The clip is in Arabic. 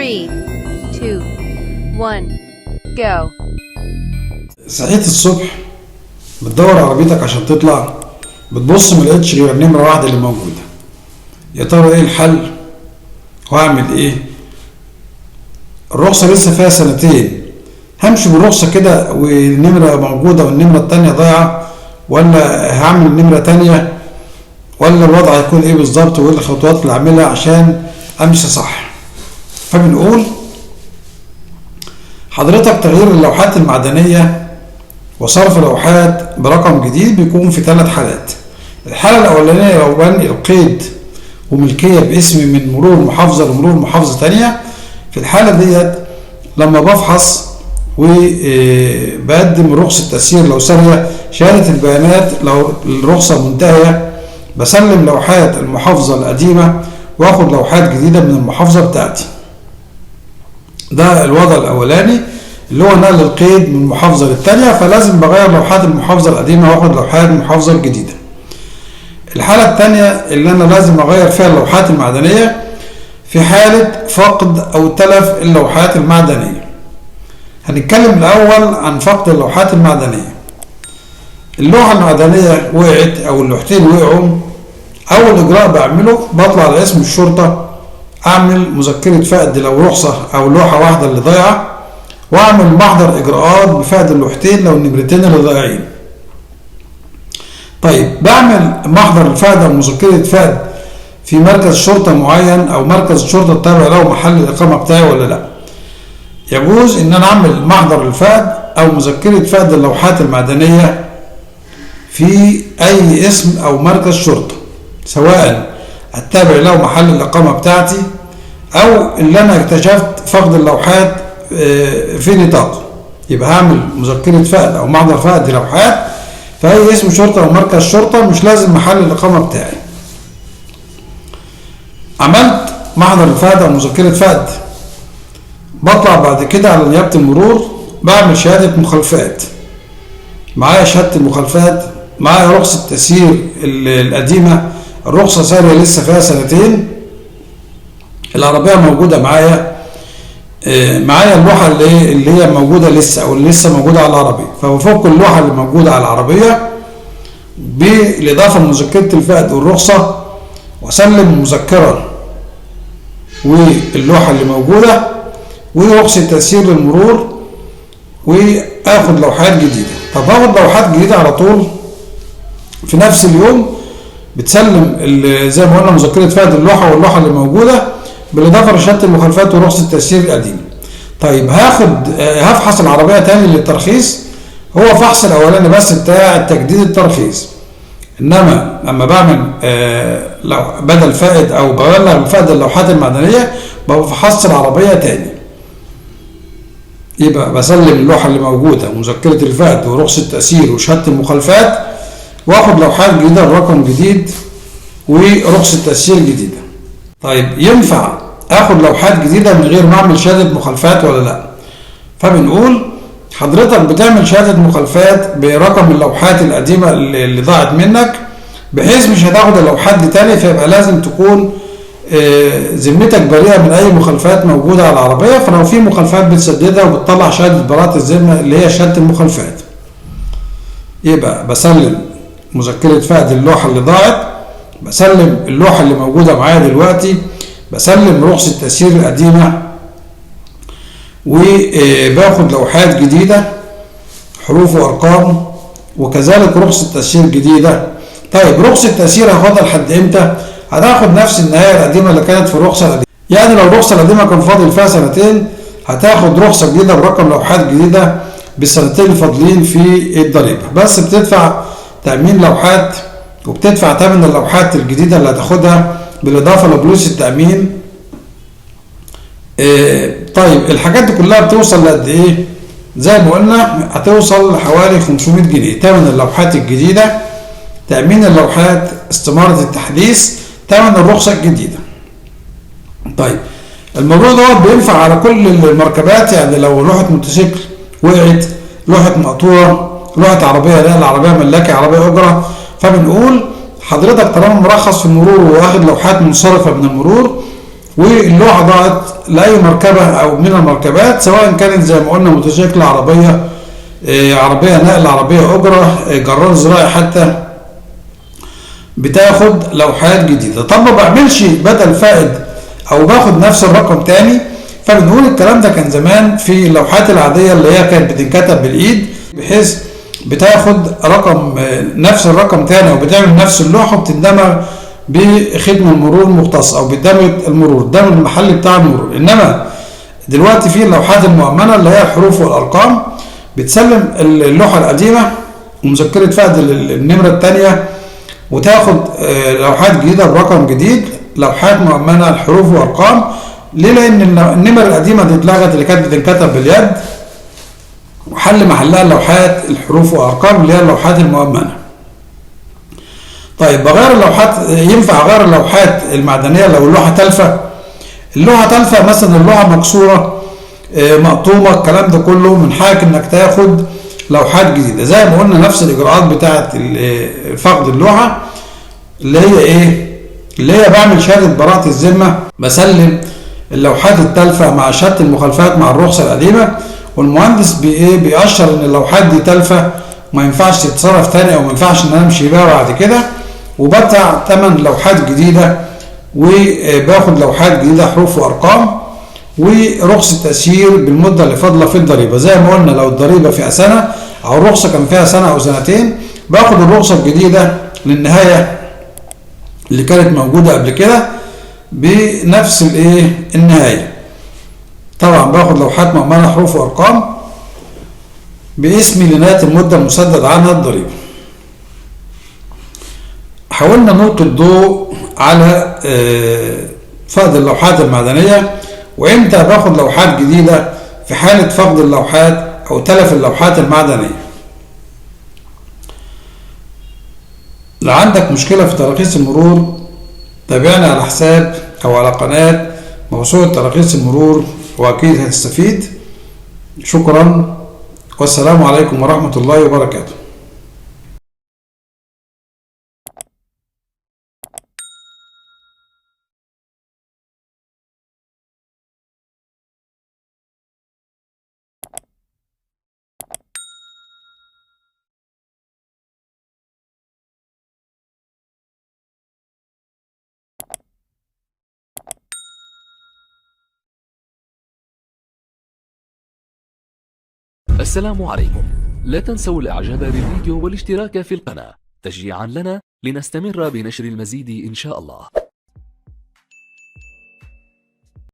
3 2 1 go. صحيت الصبح بتدور عربيتك عشان تطلع، بتبص ملقتش غير نمرة واحدة اللي موجودة. يا ترى ايه الحل؟ وهعمل ايه؟ الرخصة لسه فيها سنتين، همشي بالرخصة كده والنمرة موجودة والنمرة التانية ضايعة، ولا هعمل نمرة تانية، ولا الوضع هيكون ايه بالظبط، وايه الخطوات اللي هعملها عشان امشي صح؟ فبنقول حضرتك تغيير اللوحات المعدنية وصرف لوحات برقم جديد بيكون في 3 حالات. الحالة الأولانية لو بنقل القيد وملكية باسم من مرور محافظة لمرور محافظة تانية، في الحالة ديت لما بفحص وبقدم رخصة تسيير لو سارية، شهادة البيانات لو الرخصة منتهية، بسلم لوحات المحافظة القديمة واخد لوحات جديدة من المحافظة بتاعتي. ده الوضع الأولاني اللي هو نقل القيد من محافظة للتانية، فلازم بغير لوحات المحافظة القديمة واخد لوحات المحافظة الجديدة. الحالة التانية اللي أنا لازم أغير فيها اللوحات المعدنية في حالة فقد أو تلف اللوحات المعدنية. هنتكلم الأول عن فقد اللوحات المعدنية. اللوحة المعدنية وقعت أو اللوحتين وقعوا، أول إجراء بعمله بطلع على اسم الشرطة، أعمل مذكرة فقد لو رخصة أو لوحة واحدة اللي ضايعة، وأعمل محضر إجراءات بفقد اللوحتين لو النمرتين اللي ضايعين. طيب بعمل محضر الفقد أو مذكرة فقد في مركز شرطة معين أو مركز شرطة التابع له محل الإقامة بتاعي ولا لأ؟ يجوز إن أنا أعمل محضر الفقد أو مذكرة فقد اللوحات المعدنية في أي اسم أو مركز شرطة، سواء التابع له محل الإقامة بتاعتي أو اللي أنا اكتشفت فقد اللوحات في نطاقه. يبقى هعمل مذكرة فقد أو محضر فقد لوحات في أي اسم شرطة أو مركز شرطة، مش لازم محل الإقامة بتاعي. عملت محضر الفقد أو مذكرة فقد، بطلع بعد كده على نيابة المرور، بعمل شهادة مخالفات. معايا شهادة المخالفات، معايا رخصة تسيير القديمة، الرخصة سارية لسه فيها سنتين، العربية موجودة معايا، معايا اللوحة اللي هي موجودة لسه أو اللي لسه موجودة على العربية، فبفك اللوحة اللي موجودة على العربية بالإضافة لمذكرة الفقد والرخصة، وأسلم المذكرة واللوحة اللي موجودة ورخصة تسيير للمرور، وآخد لوحات جديدة. طب هاخد لوحات جديدة على طول في نفس اليوم، بتسلم زي ما قلنا مذكرة فقد اللوحة واللوحة اللي موجودة بالإضافة لشهادة المخالفات ورخصة التسيير القديمة. طيب هفحص العربية تاني للترخيص، هو فحص الأولاني بس بتاع تجديد الترخيص، إنما لما بعمل بدل فائد أو ببلغ بفقد اللوحات المعدنية بفحص العربية تاني. يبقى بسلم اللوحة اللي موجودة ومذكرة الفقد ورخصة التأثير وشهادة المخالفات، واخد لوحات جديدة برقم جديد ورخصة تأثير جديدة. طيب ينفع اخد لوحات جديدة من غير ما اعمل شهادة مخالفات ولا لا؟ فبنقول حضرتك بتعمل شهادة مخالفات برقم اللوحات القديمة اللي ضاعت منك، بحيث مش هتاخد اللوحات دي تاني، فيبقى لازم تكون ذمتك بريئة من اي مخالفات موجودة على العربية. فلو في مخالفات بتسددها وبتطلع شهادة براءة الذمة اللي هي شهادة المخالفات. يبقى بسلم مذكرة فقد اللوحة اللي ضاعت، بسلم اللوحة اللي موجودة معايا دلوقتي، بسلم رخصة التسيير القديمة، وباخد لوحات جديدة حروف وارقام، وكذلك رخصة تسيير جديدة. طيب رخصة التسيير هاخدها لحد امتى؟ هتاخد نفس النهاية القديمة اللي كانت في الرخصة القديمة. يعني لو الرخصة القديمة كان فاضل فيها سنتين، هتاخد رخصة جديدة برقم لوحات جديدة بالسنتين الفاضلين في الضريبة، بس بتدفع تأمين لوحات وبتدفع ثمن اللوحات الجديدة اللي هتاخدها بالإضافة لفلوس التأمين. طيب الحاجات دي كلها بتوصل لقد إيه؟ زي ما قلنا هتوصل لحوالي 500 جنيه، ثمن اللوحات الجديدة، تأمين اللوحات، استمارة التحديث، ثمن الرخصة الجديدة. طيب الموضوع دوت بينفع على كل المركبات، يعني لو لوحة موتوسيكل وقعت، لوحة مقطوعة، لوحة عربية لا العربية ملاكي، عربية أجرة، فبنقول حضرتك طالما مرخص في المرور واخد لوحات منصرفة من المرور، واللوحة ضاعت لأي مركبة أو من المركبات، سواء كانت زي ما قلنا موتوسيكل، عربية، عربية نقل، عربية أجرة، جرار زراعي حتى، بتاخد لوحات جديدة. طب ما بعملش بدل فائد أو باخد نفس الرقم تاني، فبنقول الكلام ده كان زمان في اللوحات العادية اللي هي كانت بتنكتب بالإيد، بحيث بتاخد رقم نفس الرقم تاني أو بتعمل نفس اللوحة وبتندمج بخدمة المرور المختصة أو بدمج المرور، دمج المحلي بتاع المرور. إنما دلوقتي في اللوحات المؤمنة اللي هي الحروف والأرقام، بتسلم اللوحة القديمة ومذكرة فقد النمرة الثانية وتاخد لوحات جديدة برقم جديد، لوحات مؤمنة الحروف وأرقام. ليه؟ لأن النمر القديمة دي اتلغت اللي كانت بتنكتب باليد، وحل محلها لوحات الحروف وأرقام اللي هي اللوحات المؤمنة. طيب بغير اللوحات، ينفع أغير اللوحات المعدنية لو اللوحة تالفة؟ اللوحة تالفة مثلا، اللوحة مكسورة، مقطومة، الكلام ده كله من حقك انك تاخد لوحات جديدة. زي ما قلنا نفس الإجراءات بتاعة فقد اللوحة اللي هي ايه؟ اللي هي بعمل شهادة براءة الذمة، بسلم اللوحات التالفة مع شهادة المخالفات مع الرخصة القديمة، والمهندس بيأشر ان اللوحات دي تالفة ما ينفعش تتصرف تاني او ما ينفعش ان انا امشي بيها بعد كده، وبدفع 8 لوحات جديدة وباخد لوحات جديدة حروف وارقام، ورخصة تأشير بالمدة اللي فاضلة في الضريبة. زي ما قلنا لو الضريبة فيها سنة او الرخصة كان فيها سنة او سنتين، باخد الرخصة الجديدة للنهاية اللي كانت موجودة قبل كده بنفس النهاية. طبعا باخد لوحات مؤمنة حروف وارقام باسمي لنهاية المدة المسدد عنها الضريبة. حاولنا نلقي الضوء على فقد اللوحات المعدنية وامتى باخد لوحات جديدة في حالة فقد اللوحات او تلف اللوحات المعدنية. لو عندك مشكلة في تراخيص المرور تابعني على حساب او على قناة موسوعة تراخيص المرور واكيد هتستفيد. شكرا والسلام عليكم ورحمة الله وبركاته. السلام عليكم. لا تنسوا الاعجاب بالفيديو والاشتراك في القناة تشجيعا لنا لنستمر بنشر المزيد إن شاء الله.